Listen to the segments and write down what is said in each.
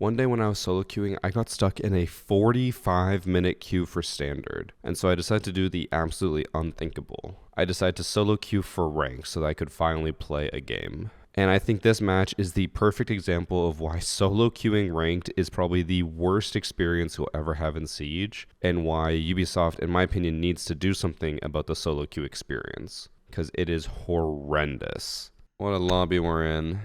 One day when I was solo queuing, I got stuck in a 45-minute queue for standard. And so I decided to do the absolutely unthinkable. I decided to solo queue for rank so that I could finally play a game. And I think this match is the perfect example of why solo queuing ranked is probably the worst experience you'll ever have in Siege, and why Ubisoft, in my opinion, needs to do something about the solo queue experience, because it is horrendous. What a lobby we're in.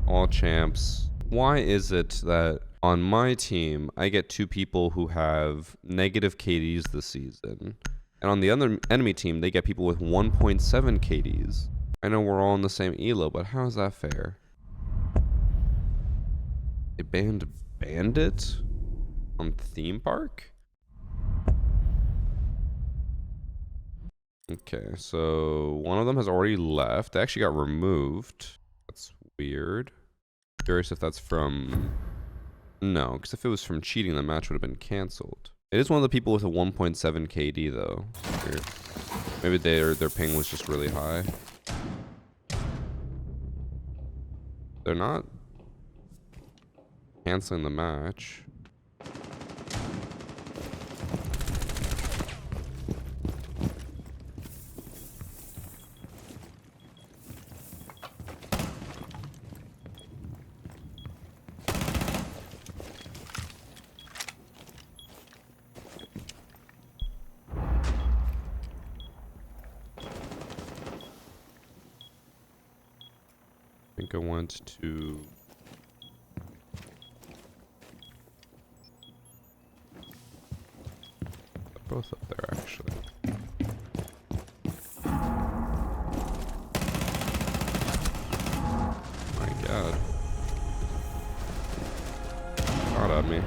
All champs. Why is it that on my team, I get two people who have negative KDs this season, and on the other enemy team, they get people with 1.7 KDs? I know we're all in the same elo, but how is that fair? They banned Bandit on Theme Park? Okay, so one of them has already left. They actually got removed. That's weird. Curious if that's from... No, because if it was from cheating, the match would have been canceled. It is one of the people with a 1.7 KD, though. Weird. Maybe their ping was just really high. They're not canceling the match. I think I want to... They're both up there, actually. My god. Shot at me.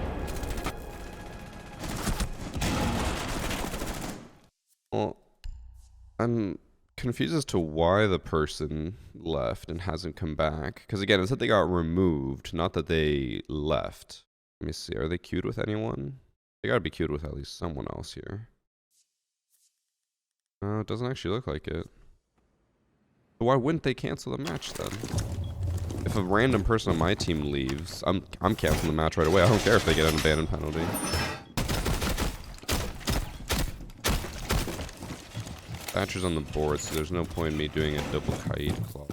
Well, I'm confused as to why the person left and hasn't come back. Because again, it said they got removed, not that they left. Let me see, are they queued with anyone? They gotta be queued with at least someone else here. It doesn't actually look like it. But why wouldn't they cancel the match then? If a random person on my team leaves, I'm canceling the match right away. I don't care if they get an abandon penalty. Thatcher's on the board, so there's no point in me doing a double kite claw.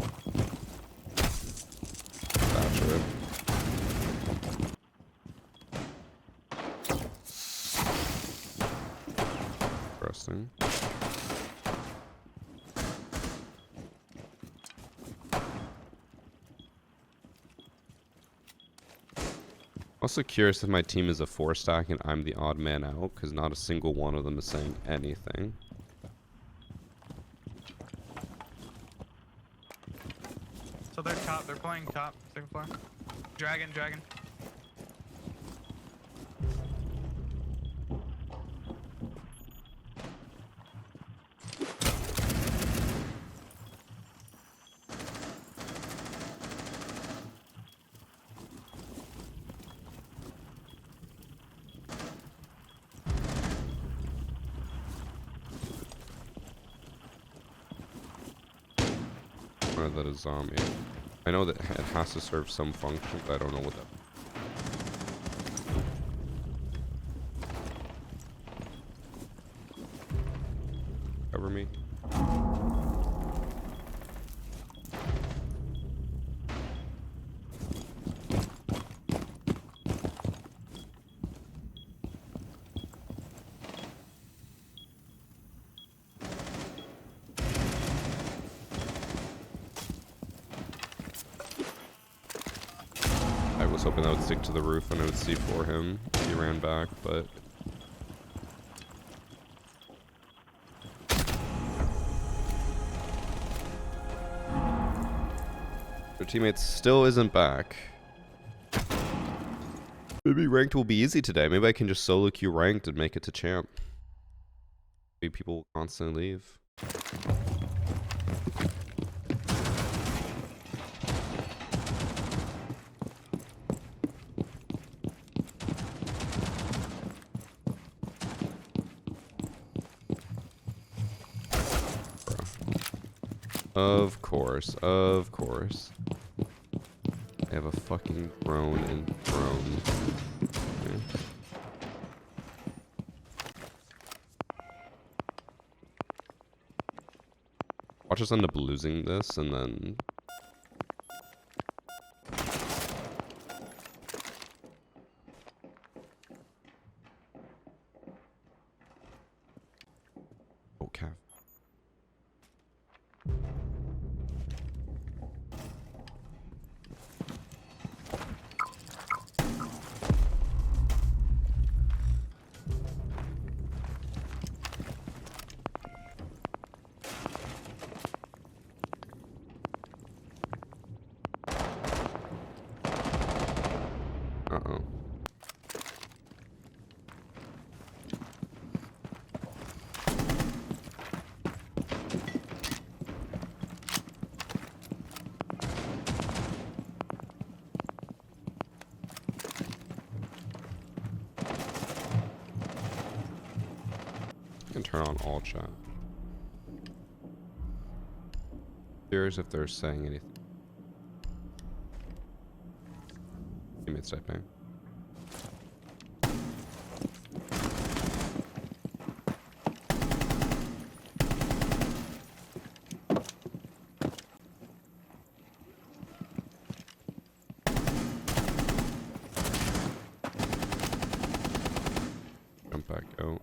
Thatcher it. Interesting. Also curious if my team is a 4-stack and I'm the odd man out, because not a single one of them is saying anything. So they're top, they're playing top, second floor. Dragon. Or that is zombie. I know that it has to serve some function, but I don't know what that. Cover me. I was hoping that would stick to the roof and I would see for him if he ran back, but... Their teammate still isn't back. Maybe ranked will be easy today. Maybe I can just solo queue ranked and make it to champ. Maybe people will constantly leave. Of course. I have a fucking drone and drone. Watch us end up losing this and then... Oh, Cav. Uh-oh. I can turn on all chat. Curious if they're saying anything. Teammates typing. Jump back out.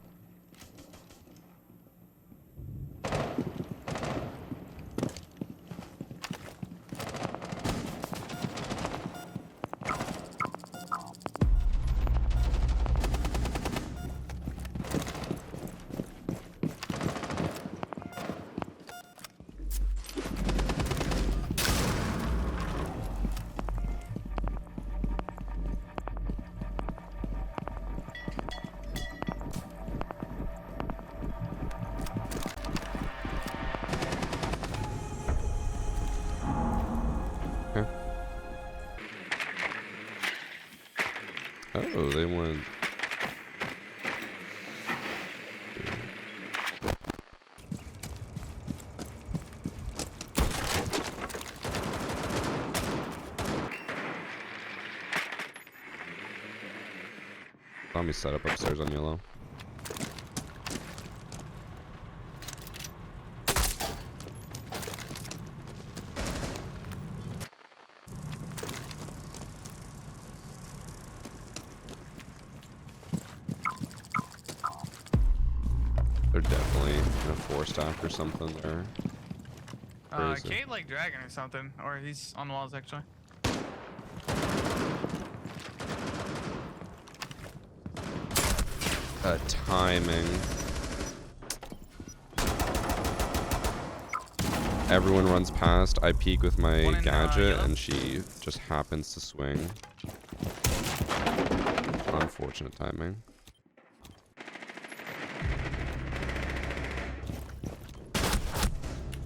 Oh, they went. Let me set up upstairs on yellow. They're definitely in a 4-stack or something there. Kate like dragon or something, or he's on the walls actually. Timing. Everyone runs past. I peek with my gadget, and she just happens to swing. Unfortunate timing.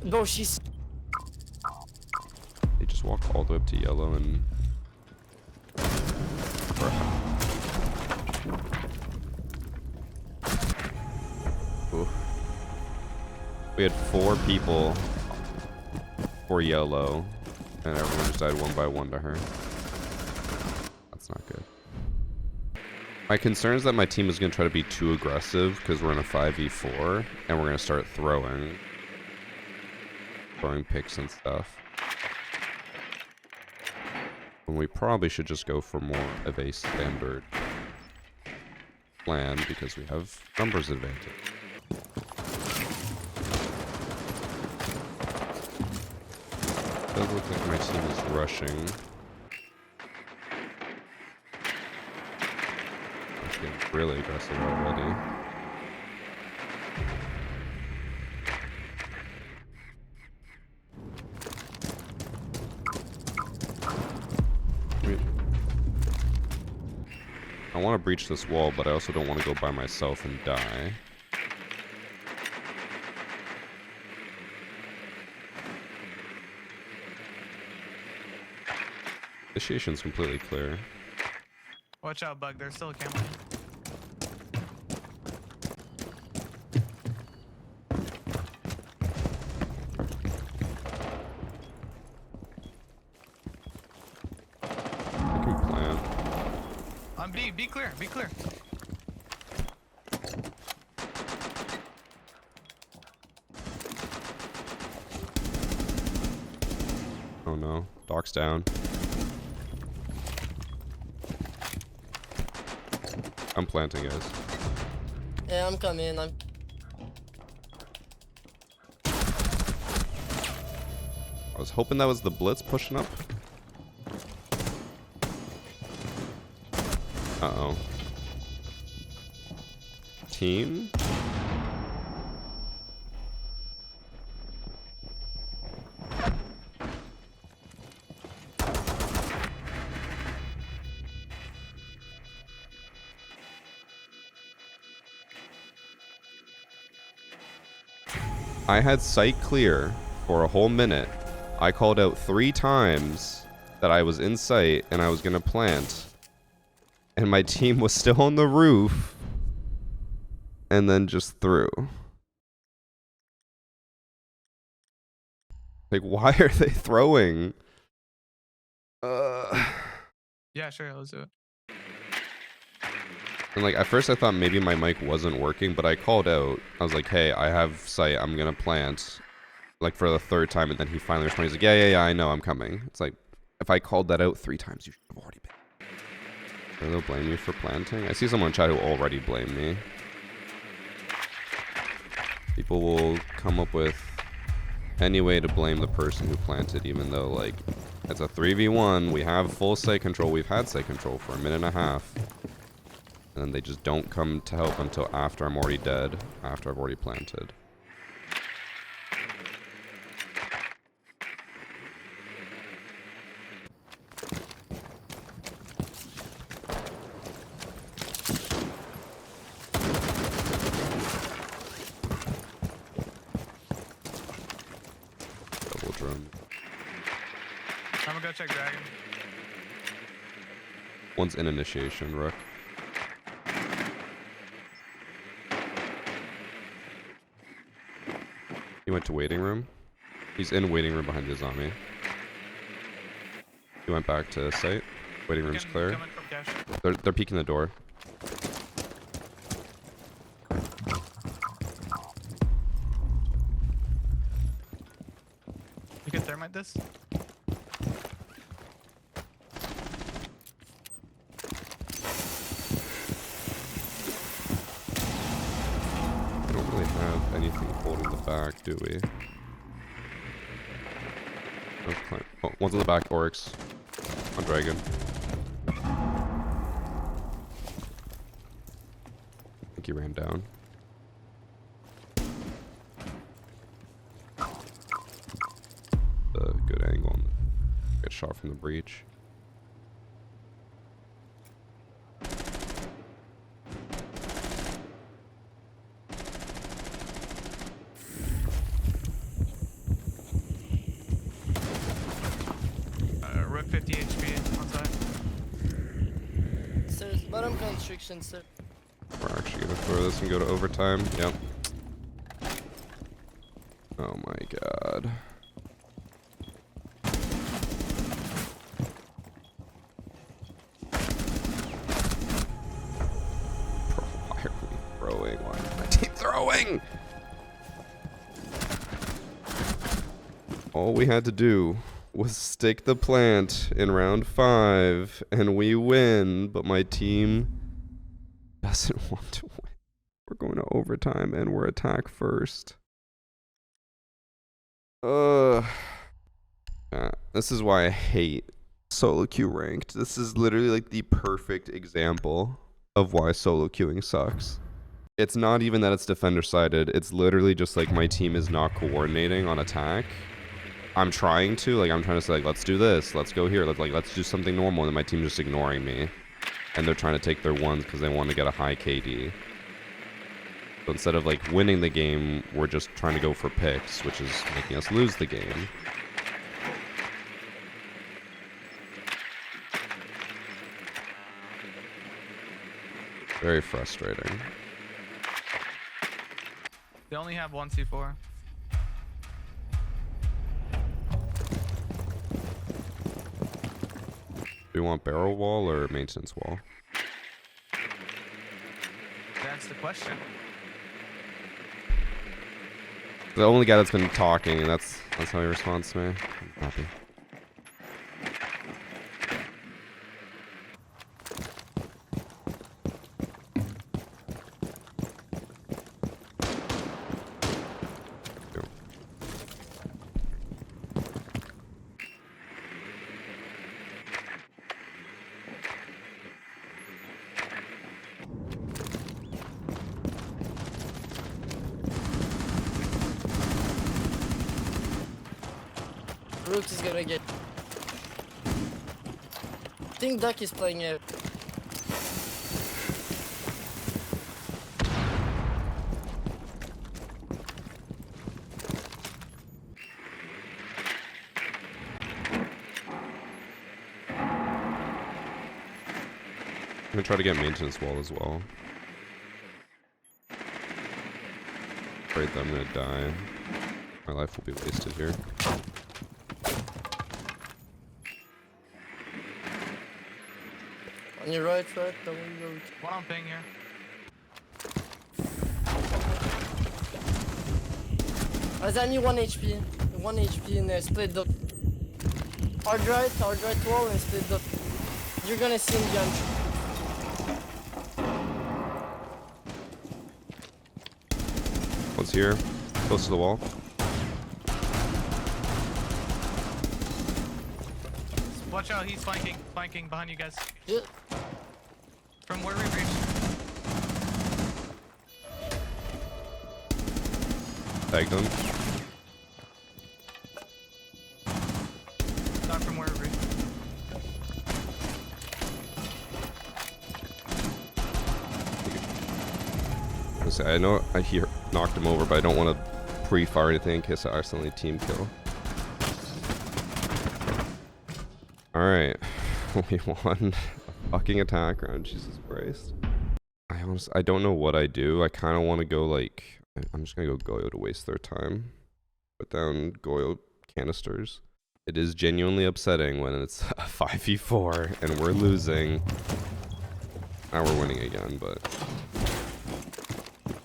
No, she's. They just walk all the way up to yellow and. Oof. We had 4 people for yellow, and everyone just died one by one to her. That's not good. My concern is that my team is going to try to be too aggressive because we're in a 5v4, and we're going to start throwing picks and stuff. When we probably should just go for more of a standard plan because we have numbers advantage. It does look like my team is rushing. It's getting really aggressive already. I want to breach this wall, but I also don't want to go by myself and die. Initiation's completely clear. Watch out, Bug. There's still a camera. I can plant. On B. Be clear. Be clear. box down. I'm planting, guys. Yeah, I'm coming. I was hoping that was the blitz pushing up. Uh-oh. Team? I had sight clear for a whole minute. I called out 3 times that I was in sight and I was gonna plant. And my team was still on the roof. And then just threw. Like, why are they throwing? Yeah, sure, let's do it. And like, at first I thought maybe my mic wasn't working, but I called out. I was like, hey, I have sight, I'm gonna plant. Like, for the 3rd time, and then he finally responded. He's like, yeah, I know, I'm coming. It's like, if I called that out 3 times, you should have already been. They'll blame you for planting? I see someone in chat who already blamed me. People will come up with any way to blame the person who planted, even though, like, it's a 3v1, we have full sight control, we've had sight control for a minute and a half. And then they just don't come to help until after I'm already dead, after I've already planted. Double drum. I'm gonna go check Dragon. One's in initiation, Rook. He went to waiting room. He's in waiting room behind the zombie. He went back to site. Waiting room's clear. They're peeking the door. You can thermite this? We don't really have anything holding the back, do we? Okay. Oh, one's on the back, Oryx. On Dragon. I think he ran down. A good angle on the get shot from the breach. Rook 50 HP on side. Sir, bottom constriction, sir. We're actually gonna throw this and go to overtime. Yep. Oh my god. Bro, why are we throwing? Why is my team throwing? All we had to do was stick the plant in round 5 and we win, but my team doesn't want to win. We're going to overtime and we're attack first. This is why I hate solo queue ranked. This is literally like the perfect example of why solo queuing sucks. It's not even that it's defender sided. It's literally just like my team is not coordinating on attack. I'm trying to say like, let's do this, let's go here, let's do something normal, and my team's just ignoring me. And they're trying to take their ones because they want to get a high KD. So instead of like winning the game, we're just trying to go for picks, which is making us lose the game. Very frustrating. They only have 1 C4. Do we want barrel wall or maintenance wall? That's the question. The only guy that's been talking, and that's how he responds to me. I'm happy. Root is gonna get. I think Duck is playing it. I'm gonna try to get maintenance wall as well. Afraid that I'm gonna die. My life will be wasted here. On your right, that one goes. One on ping here. There's only 1 HP. 1 HP in the split duck. Hard right wall and split duck. You're gonna see him jump. One's here, close to the wall. Watch out, he's flanking behind you guys. Yeah. From where we reached. Tagged him. Not from where we reached. I know I knocked him over, but I don't want to pre-fire anything in case I accidentally team kill. Alright. We won a fucking attack round, Jesus Christ. I don't know what I do. I kind of want to go like... I'm just going to go Goyo to waste their time. Put down Goyo canisters. It is genuinely upsetting when it's a 5v4 and we're losing. Now we're winning again, but...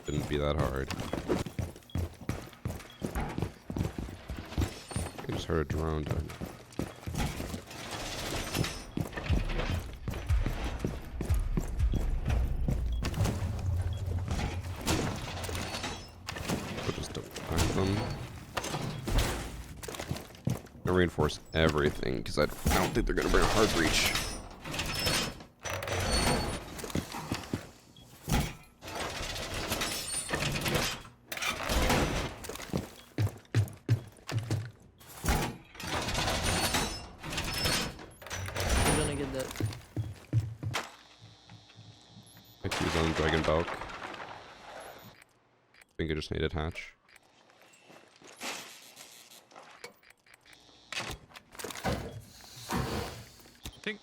Shouldn't be that hard. I just heard a drone. We'll just attack them. I'll reinforce everything because I don't think they're gonna bring a hard breach. Dragon Balk. I think I just needed hatch. Think.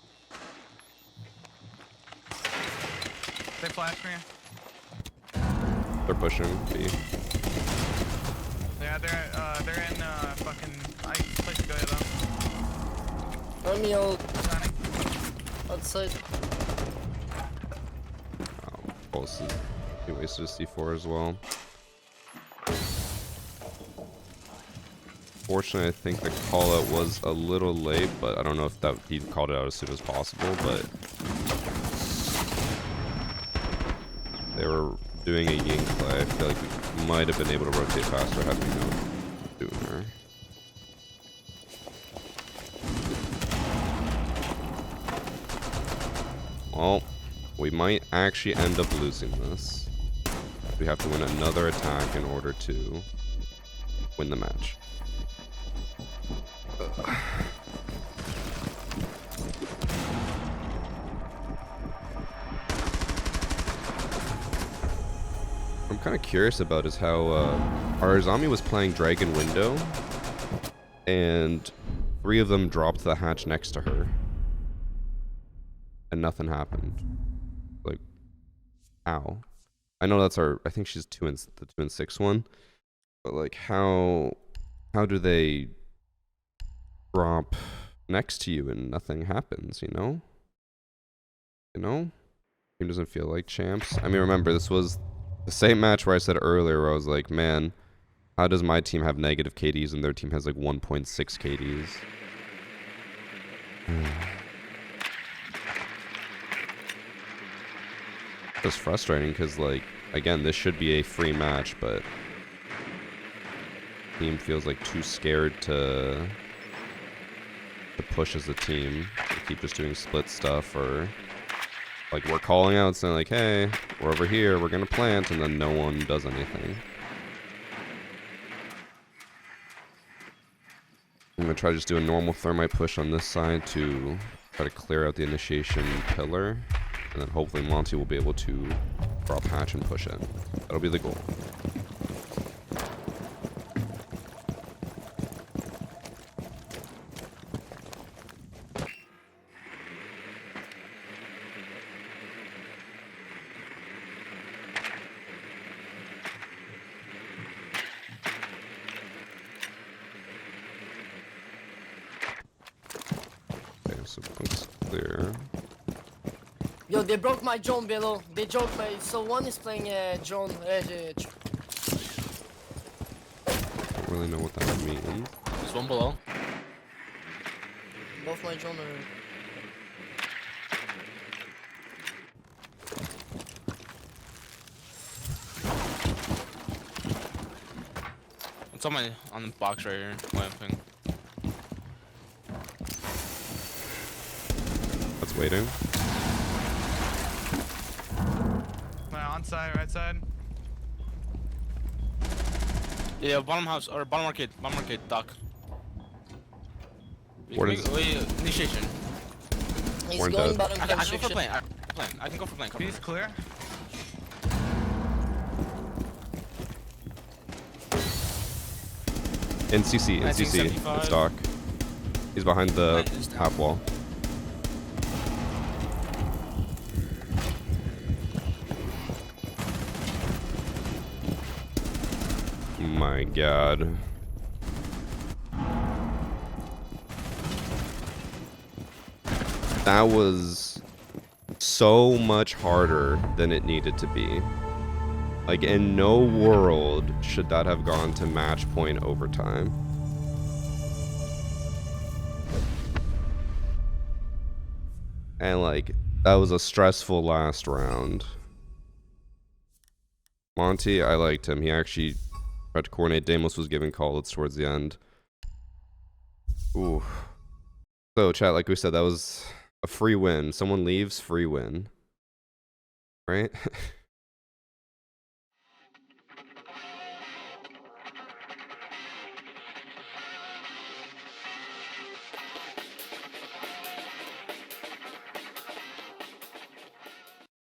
They flash me. They're pushing B. Yeah, they're in fucking. I place to go to them. Army ult outside. He wasted a C4 as well. Fortunately, I think the call out was a little late, but I don't know if that he called it out as soon as possible, but they were doing a ying play. I feel like we might have been able to rotate faster had we known doing her. Well, we might actually end up losing this. We have to win another attack in order to win the match. I'm kind of curious about is how our zombie was playing Dragon Window and 3 of them dropped the hatch next to her and nothing happened. Like, how? I know that's our. I think she's the 2 and 6 one, but like, how do they drop next to you and nothing happens? You know. Team doesn't feel like champs. I mean, remember this was the same match where I said earlier where I was like, man, how does my team have negative KDs and their team has like 1.6 KDs? It's frustrating because, like, again, this should be a free match, but team feels like too scared to push as a team. They keep just doing split stuff, or like we're calling out saying like, hey, we're over here, we're gonna plant, and then no one does anything. gonna try to just do a normal thermite push on this side to try to clear out the initiation pillar, and then hopefully Monty will be able to drop hatch and push in. That'll be the goal. Okay, so that's clear. Yo, they broke my drone below. They broke my. So one is playing drone. Don't really know what that means. There's one below. Both my drone are. It's on the box right here. Lamping. That's waiting. On side, right side. Yeah, bottom house or bottom arcade, duck. What is- Initiation? He's We're going dead. bottom I can go for construction. plane. I can go for plane. Come He's clear. NCC, NCC. 1975. It's Doc. He's behind the Nice. half wall. My god. That was so much harder than it needed to be. Like, in no world should that have gone to match point overtime. And, like, that was a stressful last round. Monty, I liked him. He actually tried to coordinate. Damos was giving calls towards the end. Ooh. So, chat, like we said, that was a free win. Someone leaves, free win. Right?